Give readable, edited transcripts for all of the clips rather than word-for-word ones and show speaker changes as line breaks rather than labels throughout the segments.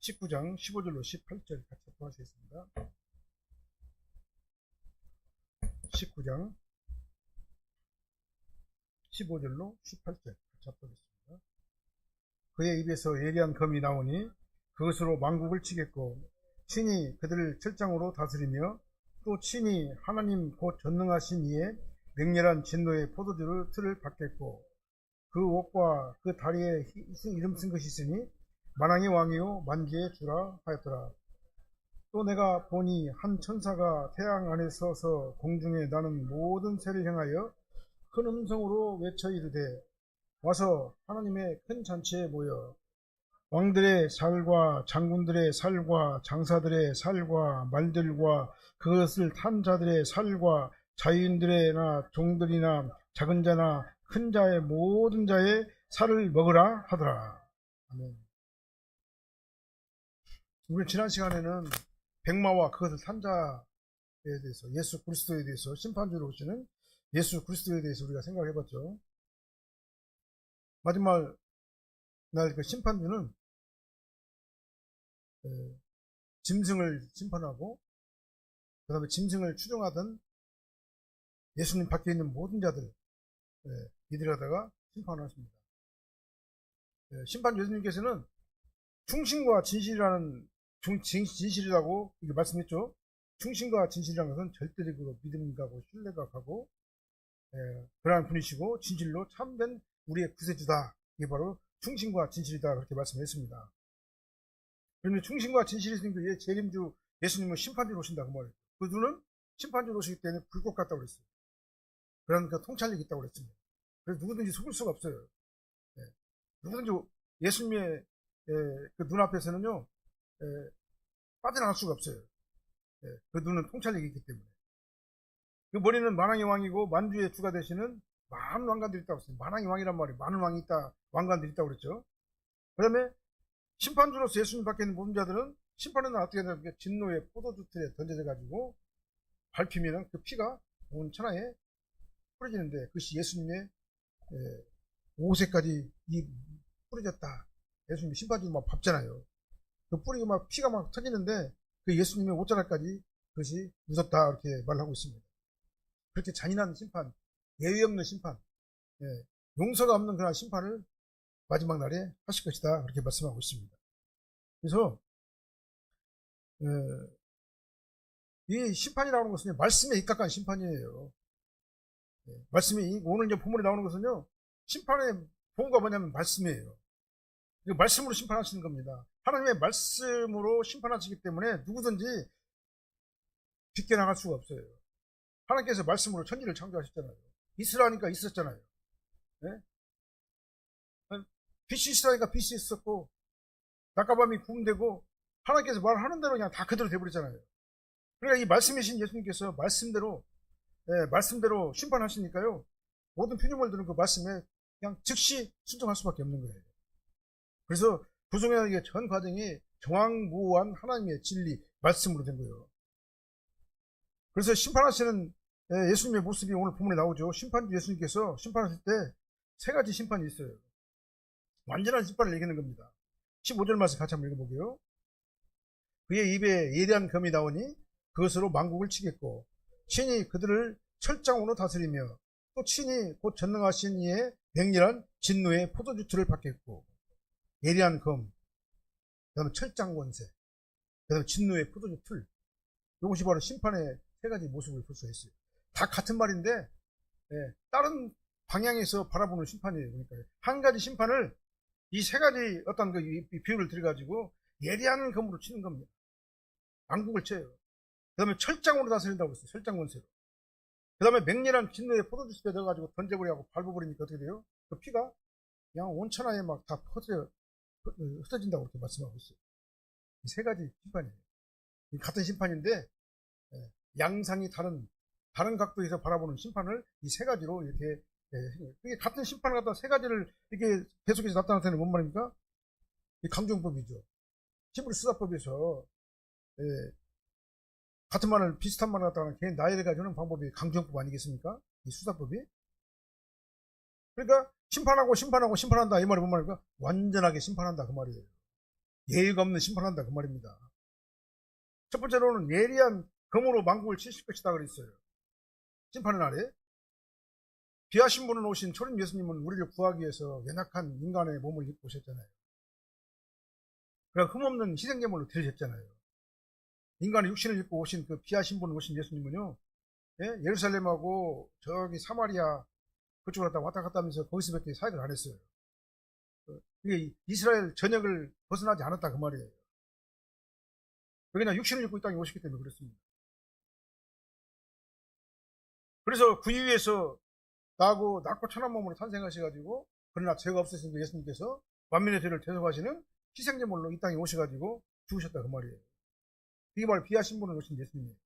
19장 15절로 18절 같이 보시겠습니다. 19장 15절로 18절 같이 보겠습니다. 그의 입에서 예리한 검이 나오니 그것으로 만국을 치겠고 친히 그들을 철장으로 다스리며 또 친히 하나님 곧 전능하신 이의 맹렬한 진노의 포도주를 틀을 받겠고 그 옷과 그 다리에 이름 쓴 것이 있으니 만왕의 왕이요 만주의 주라 하였더라. 또 내가 보니 한 천사가 태양 안에 서서 공중에 나는 모든 새를 향하여 큰 음성으로 외쳐 이르되 와서 하나님의 큰 잔치에 모여 왕들의 살과 장군들의 살과 장사들의 살과 말들과 그것을 탄 자들의 살과 자유인들의나 종들이나 작은 자나 큰 자의 모든 자의 살을 먹으라 하더라. 아멘. 우리 지난 시간에는 백마와 그것을 탄 자에 대해서 예수 그리스도에 대해서 심판주로 오시는 예수 그리스도에 대해서 우리가 생각을 해봤죠. 마지막 날 그 심판주는 짐승을 심판하고 그 다음에 짐승을 추종하던 예수님 밖에 있는 모든 자들 이들에다가 심판하십니다. 심판주 예수님께서는 충신과 진실이라는 진실이라고 이렇게 말씀했죠. 충신과 진실이라는 것은 절대적으로 믿음과 신뢰가 가고 그러한 분이시고 진실로 참된 우리의 구세주다. 이게 바로 충신과 진실이다. 그렇게 말씀했습니다. 그러면 충신과 진실이 있으니까 재림주 예수님은 심판주로 오신다 그 말이에요. 그분은 심판주로 오시기 때문에 불꽃 같다고 그랬어요. 그러니까 통찰력이 있다고 그랬습니다. 그래서 누구든지 속을 수가 없어요. 누구든지 예수님의 그 눈앞에서는요 빠져나갈 수가 없어요. 그 눈은 통찰력이 있기 때문에. 그 머리는 만왕의 왕이고 만주의 주가 되시는 많은 왕관들이 있다고 했어요. 만왕의 왕이란 말이에요. 많은 왕이 있다, 왕관들이 있다고 그랬죠. 그 다음에 심판주로서 예수님 밖에 있는 모든 자들은 심판은 어떻게 되냐면 진노의 포도주 틀에 던져져 가지고 밟히면 그 피가 온 천하에 뿌려지는데 그것이 예수님의 옷에까지 뿌려졌다. 예수님이 심판주로 막 밟잖아요. 그 뿌리고 막 피가 막 터지는데 그 예수님의 옷자락까지 그것이 묻었다 이렇게 말하고 있습니다. 그렇게 잔인한 심판, 예외 없는 심판, 용서가 없는 그런 심판을 마지막 날에 하실 것이다 그렇게 말씀하고 있습니다. 그래서 이 심판이라는 것은 말씀에 입각한 심판이에요. 말씀이 오늘 이제 본문에 나오는 것은요 심판의 본거가 뭐냐면 말씀이에요. 말씀으로 심판하시는 겁니다. 하나님의 말씀으로 심판하시기 때문에 누구든지 비껴나갈 수가 없어요. 하나님께서 말씀으로 천지를 창조하셨잖아요. 있으라니까 있었잖아요. 빛이 있으라니까 빛이 있었고 낮과 밤이 구분되고 하나님께서 말하는 대로 그냥 다 그대로 돼버렸잖아요. 그러니까 이 말씀이신 예수님께서 말씀대로 심판하시니까요 모든 피조물들은 그 말씀에 그냥 즉시 순종할 수밖에 없는 거예요. 그래서 구속의 전 과정이 정황무한 하나님의 진리 말씀으로 된 거예요. 그래서 심판하시는 예수님의 모습이 오늘 본문에 나오죠. 심판주 예수님께서 심판하실 때 세 가지 심판이 있어요. 완전한 심판을 얘기하는 겁니다. 15절 말씀 같이 한번 읽어보게요. 그의 입에 예리한 검이 나오니 그것으로 만국을 치겠고 친히 그들을 철장으로 다스리며 또 친히 곧 전능하신 이의 맹렬한 진노의 포도주 틀을 받겠고 예리한 검, 그 다음에 철장 권세, 그 다음에 진노의 포도주 틀. 이것이 바로 심판의 세 가지 모습을 볼 수 있어요. 다 같은 말인데 다른 방향에서 바라보는 심판이에요. 그러니까 한 가지 심판을 이 세 가지 어떤 그 비유를 들여가지고 예리한 검으로 치는 겁니다. 왕국을 쳐요. 그 다음에 철장으로 다스린다고 했어요. 철장 권세로. 그 다음에 맹렬한 진노의 포도주 틀에 넣어가지고 던져버리고 밟아버리니까 어떻게 돼요? 그 피가 그냥 온 천하에 막 다 흩어진다고 이렇게 말씀하고 있어요. 이 세 가지 심판이에요. 같은 심판인데 양상이 다른 각도에서 바라보는 심판을 이 세 가지로 이렇게 이게 같은 심판을 갖다 세 가지를 이렇게 계속해서 나타나는 뭔 말입니까? 이 강정법이죠. 히브리 수사법에서 같은 말을 비슷한 말을 갖다가 개인 나이를 가지는 방법이 강정법 아니겠습니까? 이 수사법이. 그러니까 심판한다 이 말이 뭔 말입니까? 완전하게 심판한다 그 말이에요. 예의가 없는 심판한다 그 말입니다. 첫 번째로는 예리한 검으로 만국을 치실 것이다 그랬어요. 심판의 날에 비하신 분은 오신 초림 예수님은 우리를 구하기 위해서 연약한 인간의 몸을 입고 오셨잖아요. 그러니까 흠없는 희생제물로 드리셨잖아요. 인간의 육신을 입고 오신 그 비하신 분을 오신 예수님은요, 예? 예루살렘하고 저기 사마리아 그쪽으로 왔다 갔다 하면서 거기서밖에 사역을 안 했어요. 이게 이스라엘 전역을 벗어나지 않았다 그 말이에요. 여기나 육신을 입고 이 땅에 오셨기 때문에 그렇습니다. 그래서 그 이후에서 나하고 낮고 천한 몸으로 탄생하셔가지고, 그러나 죄가 없으신 그 예수님께서 만민의 죄를 대속하시는 희생제물로 이 땅에 오셔가지고 죽으셨다 그 말이에요. 이게 바로 비하신 분을 오신 예수님이에요.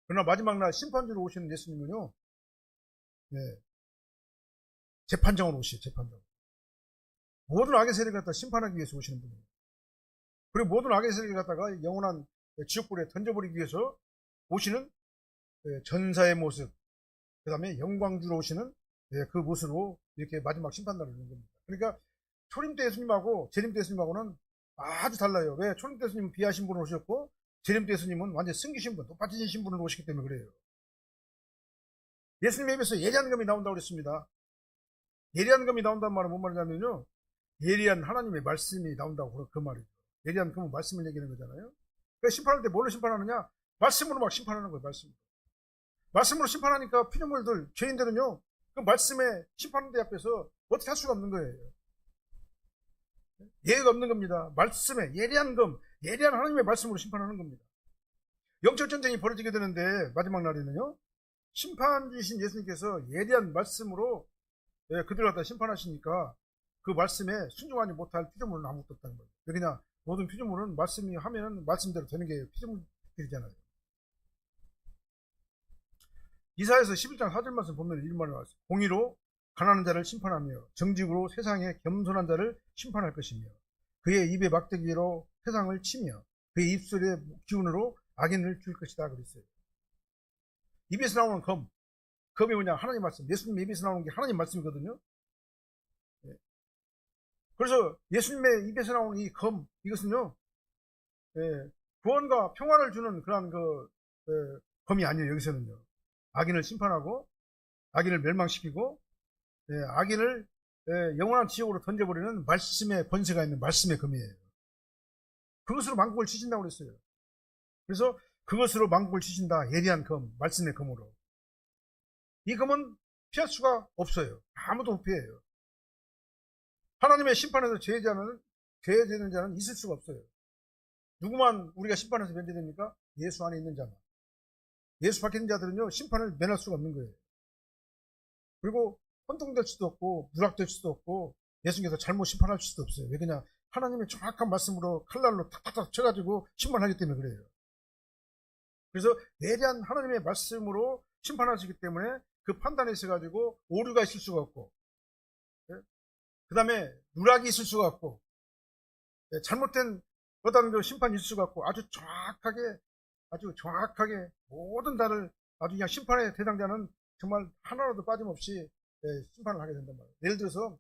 그러나 마지막 날 심판주로 오시는 예수님은요, 네, 재판장으로 오시죠. 재판장. 모든 악의 세력을 갖다 심판하기 위해서 오시는 분이에요. 그리고 모든 악의 세력을 갖다가 영원한 지옥불에 던져버리기 위해서 오시는 전사의 모습, 그 다음에 영광주로 오시는 그 모습으로 이렇게 마지막 심판날을 오는 겁니다. 그러니까 초림 때 예수님하고 재림 때 예수님하고는 아주 달라요. 왜? 초림 때 예수님은 비하신 분으로 오셨고 재림 때 예수님은 완전 승기신 분, 높아지신 분으로 오시기 때문에 그래요. 예수님의 입에서 예리한 검이 나온다고 그랬습니다. 예리한 검이 나온다는 말은 뭔 말이냐면요, 예리한 하나님의 말씀이 나온다고 그 말이죠. 예리한 검은 말씀을 얘기하는 거잖아요. 그러니까 심판할 때 뭘로 심판하느냐? 말씀으로 막 심판하는 거예요. 말씀으로 심판하니까 피조물들, 죄인들은요, 그 말씀에 심판대 앞에서 어떻게 할 수가 없는 거예요. 예의가 없는 겁니다. 말씀에 예리한 검, 예리한 하나님의 말씀으로 심판하는 겁니다. 영적 전쟁이 벌어지게 되는데 마지막 날에는요, 심판주이신 예수님께서 예리한 말씀으로 그들을 갖다 심판하시니까 그 말씀에 순종하지 못할 피조물은 아무것도 없다는 거예요. 그냥 모든 피조물은 말씀이 하면은 말씀대로 되는 게 피조물들이잖아요. 이사야서 11장 4절 말씀 보면 이런 말이 나왔어요. 공의로 가난한 자를 심판하며 정직으로 세상에 겸손한 자를 심판할 것이며 그의 입의 막대기로 세상을 치며 그의 입술의 기운으로 악인을 줄 것이다 그랬어요. 입에서 나오는 검이 뭐냐? 하나님 말씀. 예수님의 입에서 나오는 게 하나님 말씀이거든요. 그래서 예수님의 입에서 나오는 이 이것은요, 구원과 평화를 주는 그런 검이 아니에요. 여기서는요, 악인을 심판하고 악인을 멸망시키고 악인을 영원한 지옥으로 던져버리는 말씀의 권세가 있는 말씀의 검이에요. 그것으로 만국을 치신다고 그랬어요. 그래서 그것으로 만국을 치신다. 예리한 검, 말씀의 검으로. 이 검은 피할 수가 없어요. 아무도 못 피해요. 하나님의 심판에서 죄되는 자는 있을 수가 없어요. 누구만 우리가 심판에서 면제됩니까? 예수 안에 있는 자만. 예수 밖에 있는 자들은요, 심판을 면할 수가 없는 거예요. 그리고 혼동될 수도 없고 누락될 수도 없고 예수님께서 잘못 심판할 수도 없어요. 왜 그냥 하나님의 정확한 말씀으로 칼날로 탁탁탁 쳐가지고 심판하기 때문에 그래요. 그래서 예리한 하나님의 말씀으로 심판하시기 때문에 그 판단에 있어가지고 오류가 있을 수가 없고, 그 다음에 누락이 있을 수가 없고, 잘못된 어떤 그 심판이 있을 수가 없고, 아주 정확하게 모든 자를 아주 그냥 심판의 대상자는 정말 하나라도 빠짐없이 심판을 하게 된단 말이에요. 예를 들어서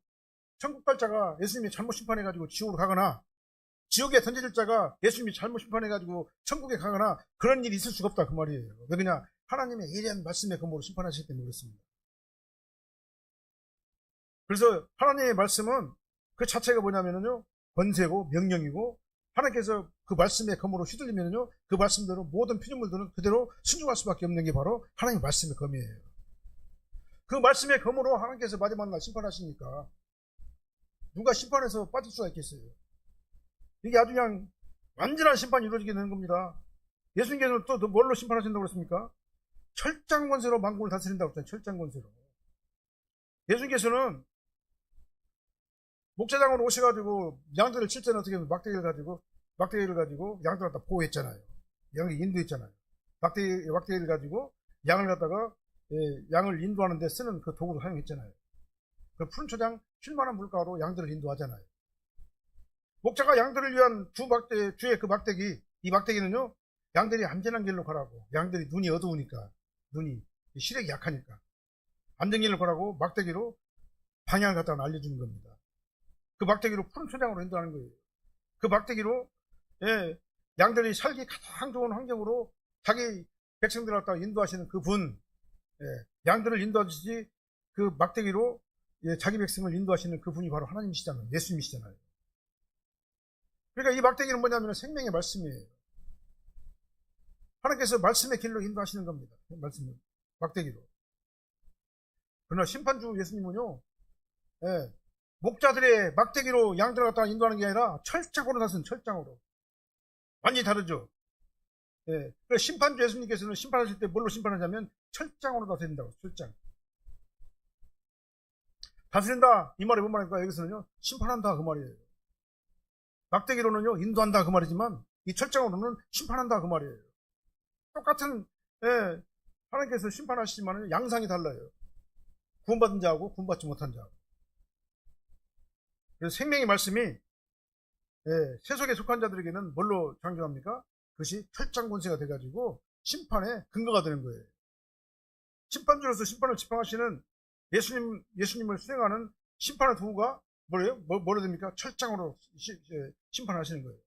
천국 갈 자가 예수님이 잘못 심판해가지고 지옥으로 가거나, 지옥에 던져질 자가 예수님이 잘못 심판해가지고 천국에 가거나, 그런 일이 있을 수가 없다 그 말이에요. 왜 그냥 하나님의 예리한 말씀의 근거로 심판하시기 때문에 그렇습니다. 그래서 하나님의 말씀은 그 자체가 뭐냐면요, 권세고 명령이고, 하나님께서 그 말씀의 검으로 휘둘리면요, 그 말씀대로 모든 피조물들은 그대로 순종할 수밖에 없는 게 바로 하나님의 말씀의 검이에요. 그 말씀의 검으로 하나님께서 마지막 날 심판하시니까 누가 심판에서 빠질 수가 있겠어요? 이게 아주 그냥 완전한 심판이 이루어지게 되는 겁니다. 예수님께서는 또 뭘로 심판하신다고 그랬습니까? 철장 권세로 만국을 다스린다고 했잖아요. 철장 권세로. 예수님께서는 목자장으로 오셔가지고 양들을 칠 때는 어떻게 하면 막대기를 가지고 양들을 갖다 보호했잖아요. 양을 인도했잖아요. 막대기를 가지고 양을 갖다가 양을 인도하는 데 쓰는 그 도구를 사용했잖아요. 그 푸른 초장 7만원 물가로 양들을 인도하잖아요. 목자가 양들을 위한 주의 그 막대기, 이 막대기는요, 양들이 안전한 길로 가라고, 양들이 눈이 어두우니까, 시력이 약하니까 안전 길로 가라고 막대기로 방향을 갖다가 알려주는 겁니다. 그 막대기로 푸른 초장으로 인도하는 거예요. 그 막대기로 예, 양들이 살기 가장 좋은 환경으로 자기 백성들을 갖다가 인도하시는 그분, 예, 양들을 인도하듯이 그 막대기로 예, 자기 백성을 인도하시는 그분이 바로 하나님이시잖아요. 예수님이시잖아요. 그러니까 이 막대기는 뭐냐면 생명의 말씀이에요. 하나님께서 말씀의 길로 인도하시는 겁니다. 말씀을 막대기로. 그러나 심판주 예수님은요, 예, 목자들의 막대기로 양들을 갖다가 인도하는 게 아니라 철장으로 다스는 철장으로. 완전히 다르죠. 예, 그래서 심판주 예수님께서는 심판하실 때 뭘로 심판하냐면 철장으로 다스린다고. 철장. 다스린다 이 말이 뭔 말입니까? 여기서는요 심판한다 그 말이에요. 막대기로는요 인도한다 그 말이지만 이 철장으로는 심판한다 그 말이에요. 똑같은 예, 하나님께서 심판하시지만 양상이 달라요. 구원받은 자하고 구원받지 못한 자하고. 그래서 생명의 말씀이 예, 세속에 속한 자들에게는 뭘로 장조합니까? 그것이 철장 권세가 돼가지고 심판의 근거가 되는 거예요. 심판주로서 심판을 집행하시는 예수님을 수행하는 심판의 도구가 뭐래요? 뭐로 됩니까? 철장으로 심판하시는 거예요.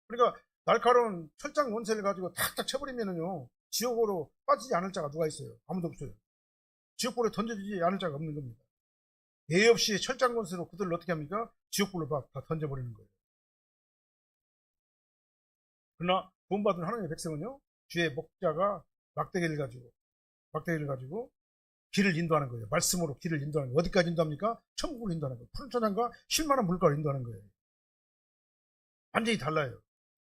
그러니까 날카로운 철장 원세를 가지고 탁탁 쳐버리면은요, 지옥으로 빠지지 않을 자가 누가 있어요? 아무도 없어요. 지옥불에 던져지지 않을 자가 없는 겁니다. 예의 없이 철장 원세로 그들을 어떻게 합니까? 지옥불로 다 던져버리는 거예요. 그러나 구원받은 하나님의 백성은요, 주의 목자가 막대기를 가지고 길을 인도하는 거예요. 말씀으로 길을 인도하는 거예요. 어디까지 인도합니까? 천국을 인도하는 거예요. 푸른 초장과 쉴만한 물가를 인도하는 거예요. 완전히 달라요.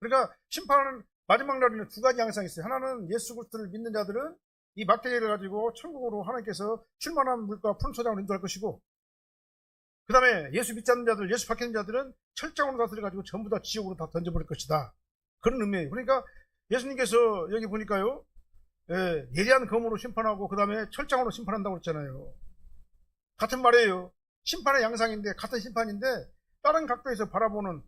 그러니까 심판은 마지막 날에는 두 가지 양상이 있어요. 하나는 예수 그리스도를 믿는 자들은 이 막대기를 가지고 천국으로 하나님께서 쉴만한 물가 푸른 초장으로 인도할 것이고, 그 다음에 예수 믿지 않는 자들, 예수 박히는 자들은 철장으로 다스려 가지고 전부 다 지옥으로 다 던져버릴 것이다. 그런 의미예요. 그러니까 예수님께서 여기 보니까요, 예, 예리한 검으로 심판하고 그 다음에 철장으로 심판한다고 그랬잖아요. 같은 말이에요. 심판의 양상인데 같은 심판인데 다른 각도에서 바라보는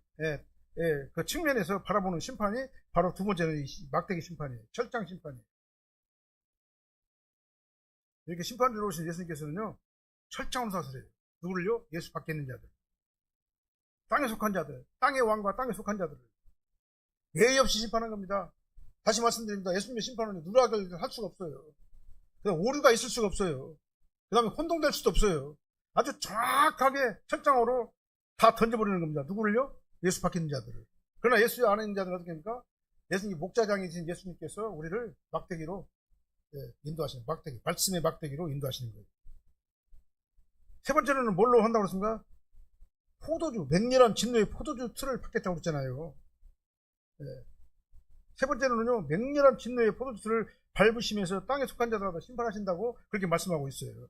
그 측면에서 바라보는 심판이 바로 두 번째는 이 막대기 심판이에요. 철장 심판이에요. 이렇게 심판주로 오신 예수님께서는요 철장으로 다스려요. 누구를요? 예수 밖에 있는 자들, 땅에 속한 자들, 땅의 왕과 땅에 속한 자들을 예의 없이 심판한 겁니다. 다시 말씀드립니다. 예수님의 심판은 누락을 할 수가 없어요. 오류가 있을 수가 없어요. 그 다음에 혼동될 수도 없어요. 아주 정확하게 철장으로 다 던져버리는 겁니다. 누구를요? 예수 밖에 있는 자들을. 그러나 예수 안에 있는 자들은 어떻게 합니까? 예수님 목자장이신 예수님께서 우리를 막대기로 인도하시는, 막대기, 말씀의 막대기로 인도하시는 거예요. 세 번째로는 뭘로 한다고 그랬습니까? 포도주, 맹렬한 진노의 포도주 틀을 받겠다고 그랬잖아요. 세 번째로는요, 맹렬한 진노의 포도주 틀을 밟으시면서 땅에 속한 자들하고 심판하신다고 그렇게 말씀하고 있어요.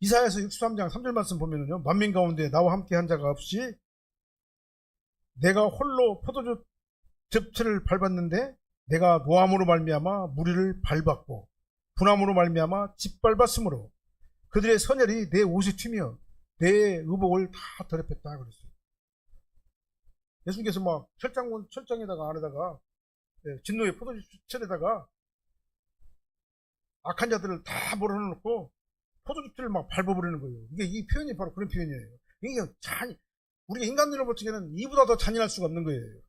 이사야서 63장 3절 말씀 보면은요, 만민 가운데 나와 함께 한 자가 없이 내가 홀로 포도주 즙틀을 밟았는데 내가 노함으로 말미암아 무리를 밟았고 분함으로 말미암아 짓밟았으므로 그들의 선열이 내 옷에 튀며 내 의복을 다 더럽혔다 그랬어요. 예수님께서 막 철장에다가 안에다가 진노의 포도주철에다가 악한 자들을 다 몰아넣고 포도주틀을 막 밟아버리는 거예요. 이 표현이 바로 그런 표현이에요. 이게 우리가 인간들을 볼 적에는 이보다 더 잔인할 수가 없는 거예요.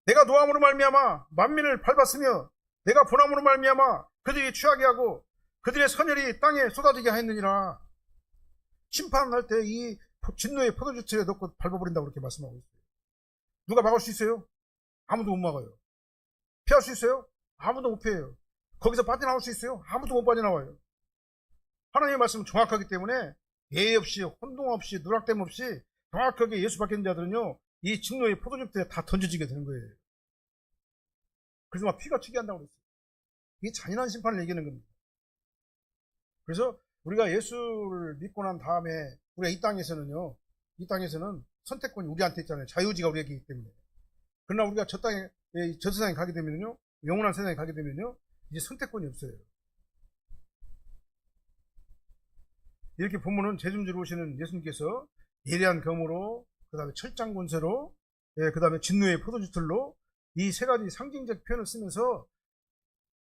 내가 노함으로 말미암아 만민을 밟았으며 내가 분함으로 말미암아 그들이 취하게 하고 그들의 선열이 땅에 쏟아지게 하였느니라. 심판할 때 이 진노의 포도주틀에 넣고 밟아버린다고 그렇게 말씀하고 있어요. 누가 막을 수 있어요? 아무도 못 막아요. 피할 수 있어요? 아무도 못 피해요. 거기서 빠져나올 수 있어요? 아무도 못 빠져나와요. 하나님의 말씀은 정확하기 때문에 예의 없이 혼동 없이 누락됨 없이 정확하게 예수 받게 된 자들은요 이 진노의 포도주틀에 다 던져지게 되는 거예요. 그래서 막 피가 튀게 한다고 그랬어요. 이게 잔인한 심판을 얘기하는 겁니다. 그래서 우리가 예수를 믿고 난 다음에 우리가 이 땅에서는 선택권이 우리한테 있잖아요. 자유지가 우리에게 있기 때문에. 그러나 우리가 저 세상에 가게 되면요, 영원한 세상에 가게 되면요, 이제 선택권이 없어요. 이렇게 보면은 재림주로 오시는 예수님께서 예리한 검으로, 그 다음에 철장 권세로, 그 다음에 진노의 포도주틀로 이 세 가지 상징적 표현을 쓰면서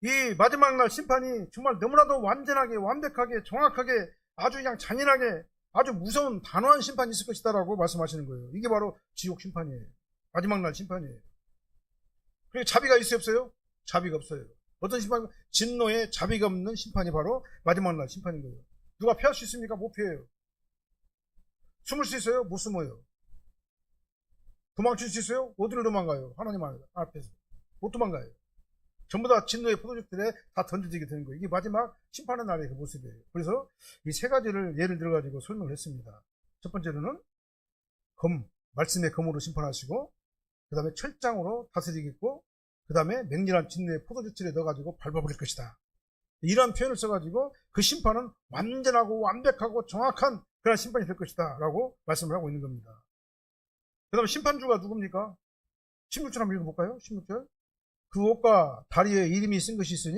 이 마지막 날 심판이 정말 너무나도 완전하게, 완벽하게, 정확하게 아주 그냥 잔인하게 아주 무서운 단호한 심판이 있을 것이다라고 말씀하시는 거예요. 이게 바로 지옥 심판이에요. 마지막 날 심판이에요. 그리고 자비가 있어요, 없어요? 자비가 없어요. 어떤 심판? 진노에 자비가 없는 심판이 바로 마지막 날 심판인 거예요. 누가 피할 수 있습니까? 못 피해요. 숨을 수 있어요? 못 숨어요. 도망칠 수 있어요? 어디로 도망가요? 하나님 앞에서. 못 도망가요. 전부 다 진노의 포도주들에 다 던져지게 되는 거예요. 이게 마지막 심판의 날의 그 모습이에요. 그래서 이 세 가지를 예를 들어가지고 설명을 했습니다. 첫 번째로는 말씀의 검으로 심판하시고, 그 다음에 철장으로 다스리겠고, 그 다음에 맹렬한 진노의 포도주틀에 넣어가지고 밟아버릴 것이다. 이러한 표현을 써가지고 그 심판은 완전하고 완벽하고 정확한 그런 심판이 될 것이다 라고 말씀을 하고 있는 겁니다. 그 다음에 심판주가 누굽니까? 16절 한번 읽어볼까요? 16절. 그 옷과 다리에 이름이 쓴 것이 있으니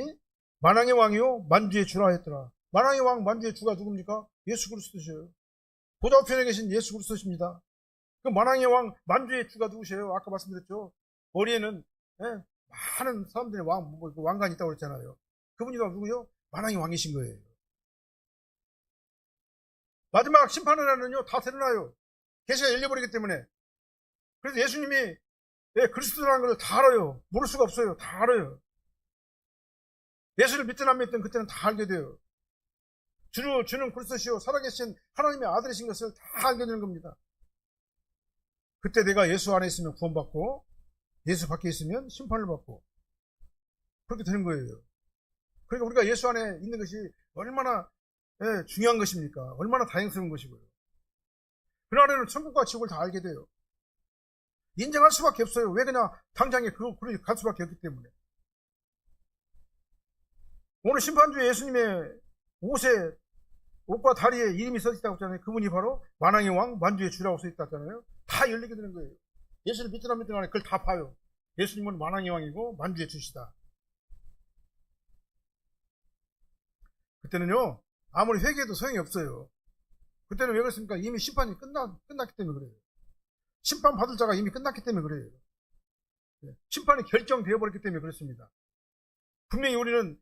만왕의 왕이요 만주의 주라 했더라. 만왕의 왕 만주의 주가 누굽니까? 예수 그리스도셔요. 보좌 우편에 계신 예수 그리스도십니다. 그 만왕의 왕 만주의 주가 누구세요? 아까 말씀드렸죠. 머리에는 많은 사람들의 왕관이 있다고 그랬잖아요. 그분이 다 누구요? 만왕의 왕이신 거예요. 마지막 심판의 날은요 다 드러나요. 계시가 열려버리기 때문에. 그래서 예수님이 그리스도라는 걸 다 알아요. 모를 수가 없어요. 다 알아요. 예수를 믿든 안 믿든 그때는 다 알게 돼요. 주는 그리스도시요 살아계신 하나님의 아들이신 것을 다 알게 되는 겁니다. 그때 내가 예수 안에 있으면 구원받고 예수 밖에 있으면 심판을 받고 그렇게 되는 거예요. 그러니까 우리가 예수 안에 있는 것이 얼마나 중요한 것입니까? 얼마나 다행스러운 것이고요. 그날에는 천국과 지옥을 다 알게 돼요. 인정할 수밖에 없어요. 왜 그냥 당장에 그걸 갈 수밖에 없기 때문에. 오늘 심판주에 예수님의 옷과 다리에 이름이 써 있다고 했잖아요. 그분이 바로 만왕의 왕 만주의 주라고 써 있다고 했잖아요. 다 열리게 되는 거예요. 예수를 믿든 안 믿든 간에 그걸 다 봐요. 예수님은 만왕의 왕이고 만주의 주시다. 그때는요 아무리 회개해도 소용이 없어요. 그때는 왜 그렇습니까? 이미 심판이 끝났기 때문에 그래요. 심판 받을 자가 이미 끝났기 때문에 그래요. 심판이 결정되어 버렸기 때문에 그렇습니다. 분명히 우리는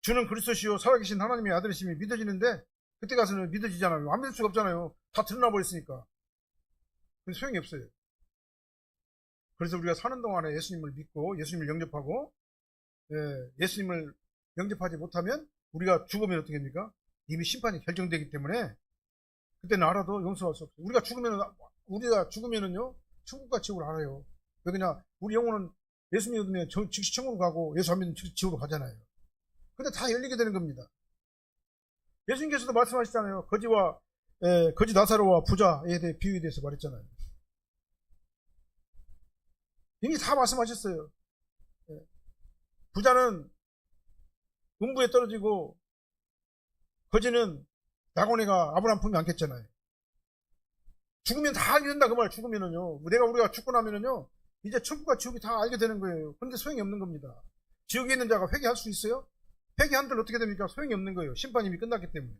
주는 그리스도시요 살아계신 하나님의 아들이심이 믿어지는데 그때 가서는 믿어지잖아요. 안 믿을 수가 없잖아요. 다 드러나 버렸으니까. 근데 소용이 없어요. 그래서 우리가 사는 동안에 예수님을 믿고 예수님을 영접하고 예수님을 영접하지 못하면 우리가 죽으면 어떻게 됩니까? 이미 심판이 결정되기 때문에 그때는 알아도 용서할 수 없어요. 우리가 죽으면은요 천국과 지옥을 알아요. 왜 그냥 우리 영혼은 예수 믿으면 즉시 천국으로 가고 예수 안 믿으면 즉시 지옥으로 가잖아요. 근데 다 열리게 되는 겁니다. 예수님께서도 말씀하시잖아요. 거지 나사로와 부자에 대해 비유에 대해서 말했잖아요. 이미 다 말씀하셨어요. 부자는 음부에 떨어지고 거지는 낙원에가 아브라함 품에 안겠잖아요. 죽으면 다 알게 된다 그 말. 죽으면은요 우리가 죽고 나면은요 이제 천국과 지옥이 다 알게 되는 거예요. 그런데 소용이 없는 겁니다. 지옥에 있는 자가 회개할 수 있어요? 회개한들 어떻게 됩니까? 소용이 없는 거예요. 심판이 이미 끝났기 때문에.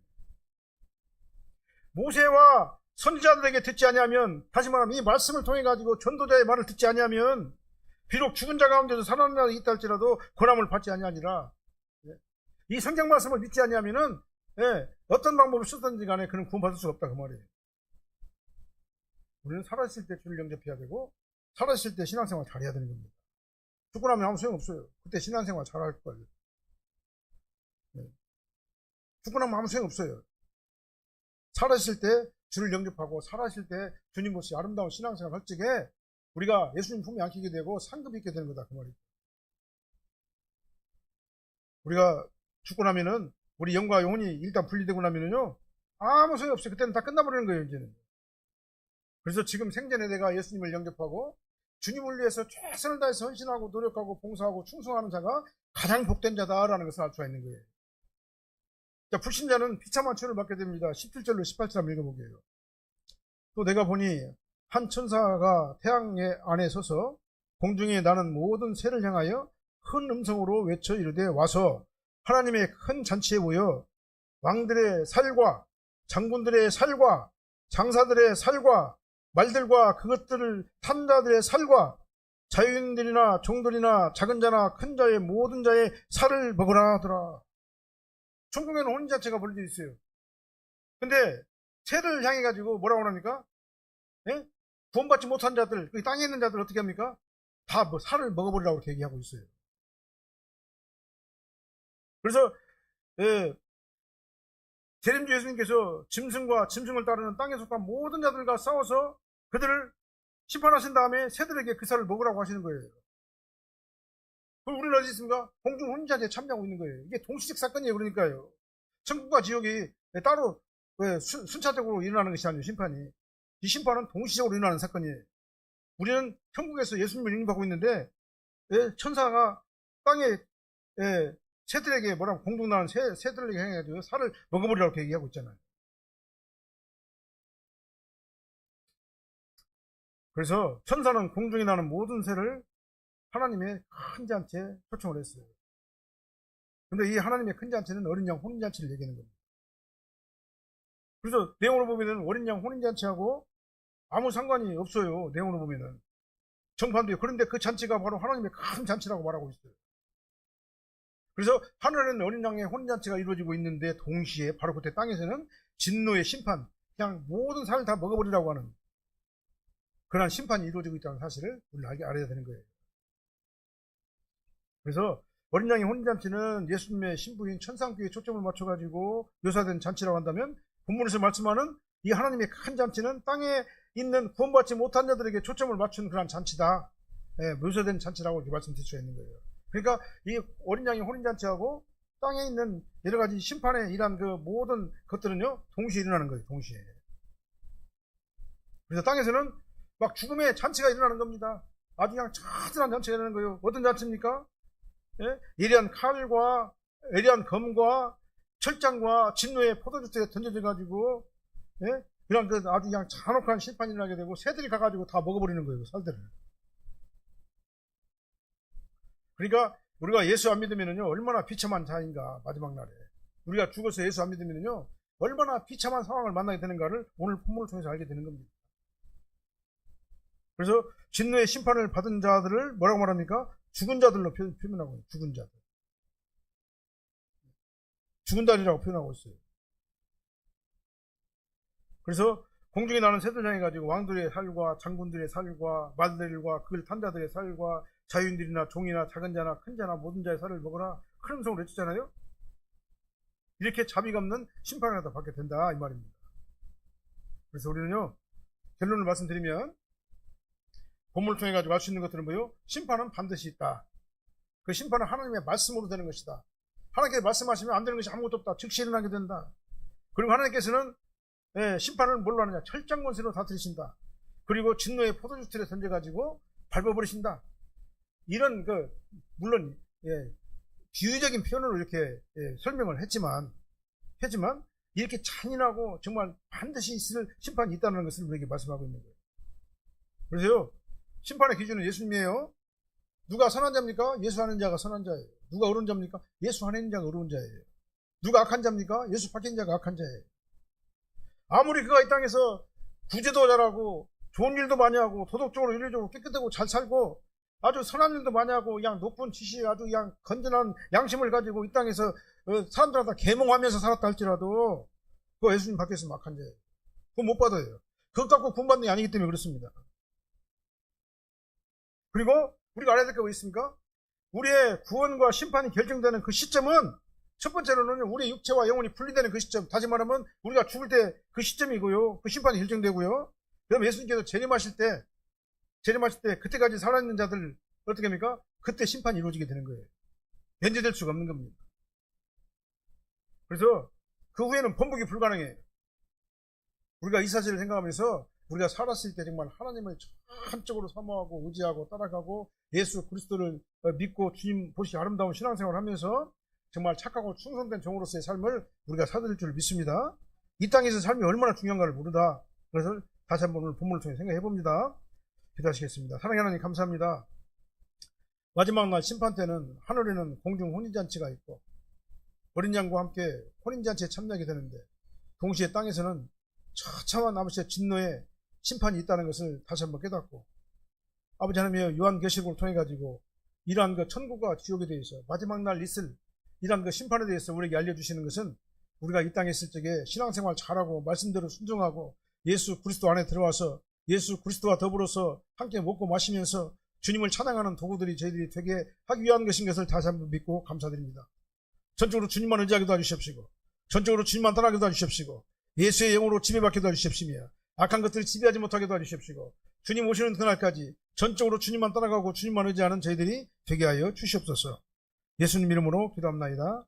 모세와 선지자들에게 듣지 아니하면, 다시 말하면 이 말씀을 통해 가지고 전도자의 말을 듣지 아니하면 비록 죽은 자 가운데서 살아난 자가 있다 할지라도 권함을 받지 아니하니라. 이 성경 말씀을 믿지 아니하면은 어떤 방법을 쓰든지 간에 그는 구원받을 수가 없다 그 말이에요. 우리는 살아있을 때 주를 영접해야 되고 살아있을 때 신앙생활 잘해야 되는 겁니다. 죽고 나면 아무 소용없어요. 그때 신앙생활 잘할 거예요. 죽고 나면 아무 소용없어요. 살아있을 때 주를 영접하고 살아있을 때 주님 없이 아름다운 신앙생활 할 적에 우리가 예수님 품에 안기게 되고 상급이 있게 되는 거다 그 말이죠. 우리가 죽고 나면은 우리 영과 영혼이 일단 분리되고 나면은요 아무 소용없어요. 그때는 다 끝나버리는 거예요 이제는. 그래서 지금 생전에 내가 예수님을 영접하고 주님을 위해서 최선을 다해서 헌신하고 노력하고 봉사하고 충성하는 자가 가장 복된 자다라는 것을 알 수가 있는 거예요. 자, 불신자는 비참한 처를 받게 됩니다. 17절로 18절 한번 읽어보게요. 또 내가 보니 한 천사가 태양 안에 서서 공중에 나는 모든 새를 향하여 큰 음성으로 외쳐 이르되 와서 하나님의 큰 잔치에 모여 왕들의 살과 장군들의 살과 장사들의 살과 말들과 그것들을 탄 자들의 살과 자유인들이나 종들이나 작은 자나 큰 자의 모든 자의 살을 먹으라 하더라. 천국에는 혼인 자체가 벌어져 있어요. 근데 새를 향해 가지고 뭐라고 합니까? 예? 구원받지 못한 자들, 그 땅에 있는 자들 어떻게 합니까? 다 뭐 살을 먹어버리라고 이렇게 얘기하고 있어요. 그래서 예, 재림주 예수님께서 짐승과 짐승을 따르는 땅에 속한 모든 자들과 싸워서 그들을 심판하신 다음에 새들에게 그 살을 먹으라고 하시는 거예요. 그럼 우리는 어디 있습니까? 공중 혼인잔치에 참여하고 있는 거예요. 이게 동시적 사건이에요. 그러니까요. 천국과 지옥이 따로 순차적으로 일어나는 것이 아니에요. 심판이. 이 심판은 동시적으로 일어나는 사건이에요. 우리는 천국에서 예수님을 인용받고 있는데 천사가 땅에 새들에게 뭐라고 공중나는 새들에게 해가지고 살을 먹어버리라고 얘기하고 있잖아요. 그래서 천사는 공중에 나는 모든 새를 하나님의 큰 잔치에 초청을 했어요. 근데 이 하나님의 큰 잔치는 어린 양 혼인잔치를 얘기하는 겁니다. 그래서 내용으로 보면은 어린 양 혼인잔치하고 아무 상관이 없어요. 내용으로 보면은 정반대요. 그런데 그 잔치가 바로 하나님의 큰 잔치라고 말하고 있어요. 그래서 하늘에는 어린 양의 혼인잔치가 이루어지고 있는데 동시에 바로 그때 땅에서는 진노의 심판, 그냥 모든 살을 다 먹어버리라고 하는 그러한 심판이 이루어지고 있다는 사실을 우리는 알아야 되는 거예요. 그래서 어린 양의 혼인잔치는 예수님의 신부인 천상교회에 초점을 맞춰가지고 묘사된 잔치라고 한다면 본문에서 말씀하는 이 하나님의 큰 잔치는 땅에 있는 구원받지 못한 자들에게 초점을 맞춘 그런 잔치다. 묘사된 잔치라고 이렇게 말씀드릴 수 있는 거예요. 그러니까 이 어린 양의 혼인잔치하고 땅에 있는 여러 가지 심판에 일한 그 모든 것들은요, 동시에 일어나는 거예요, 동시에. 그래서 땅에서는 막 죽음의 잔치가 일어나는 겁니다. 아주 그냥 차분한 잔치가 일어나는 거예요. 어떤 잔치입니까? 예리한 칼과 예리한 검과 철장과 진노의 포도주스에 던져져 가지고 그냥 그 아주 그냥 잔혹한 심판이 일어나게 되고 새들이 가가지고 다 먹어버리는 거예요, 살들을. 그러니까 우리가 예수 안 믿으면요 얼마나 비참한 자인가. 마지막 날에 우리가 죽어서 예수 안 믿으면요 얼마나 비참한 상황을 만나게 되는가를 오늘 본문을 통해서 알게 되는 겁니다. 그래서 진노의 심판을 받은 자들을 뭐라고 말합니까? 죽은 자들로 표현하고 있어요. 죽은 자들. 죽은 자들이라고 표현하고 있어요. 그래서 공중에 나는 새들 향해 가지고 왕들의 살과 장군들의 살과 말들과 그걸 탄 자들의 살과 자유인들이나 종이나 작은 자나 큰 자나 모든 자의 살을 먹어라. 큰 음성으로 외쳤잖아요. 이렇게 자비가 없는 심판을 다 받게 된다 이 말입니다. 그래서 우리는요 결론을 말씀드리면 본문을 통해 가지고 알 수 있는 것들은 뭐예요? 심판은 반드시 있다. 그 심판은 하나님의 말씀으로 되는 것이다. 하나님께서 말씀하시면 안 되는 것이 아무것도 없다. 즉시 일어나게 된다. 그리고 하나님께서는 심판을 뭘로 하느냐? 철장권세로 다스리신다. 그리고 진노의 포도주 틀에 던져가지고 밟아버리신다. 이런 물론 비유적인 표현으로 이렇게 설명을 했지만 이렇게 잔인하고 정말 반드시 있을 심판이 있다는 것을 우리에게 말씀하고 있는 거예요. 그래서요 심판의 기준은 예수님이에요. 누가 선한 자입니까? 예수 하는 자가 선한 자예요. 누가 어려운 자입니까? 예수 하는 자가 어려운 자예요. 누가 악한 자입니까? 예수 바뀐 자가 악한 자예요. 아무리 그가 이 땅에서 구제도 잘하고 좋은 일도 많이 하고 도덕적으로 윤리적으로 깨끗하고 잘 살고 아주 선한 일도 많이 하고 그냥 높은 지식 아주 그냥 건전한 양심을 가지고 이 땅에서 사람들한테 계몽하면서 살았다 할지라도 그거 예수님 밖에서 악한 자예요. 그거 못 받아요. 그것 갖고 구원받는 게 아니기 때문에 그렇습니다. 그리고 우리가 알아야 될 게 뭐 있습니까? 우리의 구원과 심판이 결정되는 그 시점은 첫 번째로는 우리의 육체와 영혼이 분리되는 그 시점, 다시 말하면 우리가 죽을 때 그 시점이고요. 그 심판이 결정되고요. 그다음에 예수님께서 재림하실 때 그때까지 살아있는 자들 어떻게 합니까? 그때 심판이 이루어지게 되는 거예요. 변제될 수가 없는 겁니다. 그래서 그 후에는 번복이 불가능해요. 우리가 이 사실을 생각하면서 우리가 살았을 때 정말 하나님을 한쪽으로 사모하고 의지하고 따라가고 예수 그리스도를 믿고 주님 보시기 아름다운 신앙생활을 하면서 정말 착하고 충성된 종으로서의 삶을 우리가 살아낼 줄 믿습니다. 이 땅에서 삶이 얼마나 중요한가를 모르다. 그래서 다시 한번 오늘 본문을 통해 생각해 봅니다. 기도하시겠습니다. 사랑하는 하나님 감사합니다. 마지막 날 심판 때는 하늘에는 공중 혼인잔치가 있고 어린 양과 함께 혼인잔치에 참여하게 되는데 동시에 땅에서는 처참한 아버지의 진노에 심판이 있다는 것을 다시 한번 깨닫고 아버지 하나님의 요한계시록을 통해 가지고 이러한 그 천국과 지옥에 대해서 마지막 날 있을 이러한 그 심판에 대해서 우리에게 알려주시는 것은 우리가 이 땅에 있을 적에 신앙생활 잘하고 말씀대로 순종하고 예수 그리스도 안에 들어와서 예수 그리스도와 더불어서 함께 먹고 마시면서 주님을 찬양하는 도구들이 저희들이 되게 하기 위한 것인 것을 다시 한번 믿고 감사드립니다. 전적으로 주님만 의지하게 도와주십시고 전적으로 주님만 따라가게 도와주십시고 예수의 영으로 지배받게 도와주십시며 악한 것들을 지배하지 못하게 도와주십시고 주님 오시는 그날까지 전적으로 주님만 따라가고 주님만 의지하는 저희들이 되게 하여 주시옵소서. 예수님 이름으로 기도합나이다.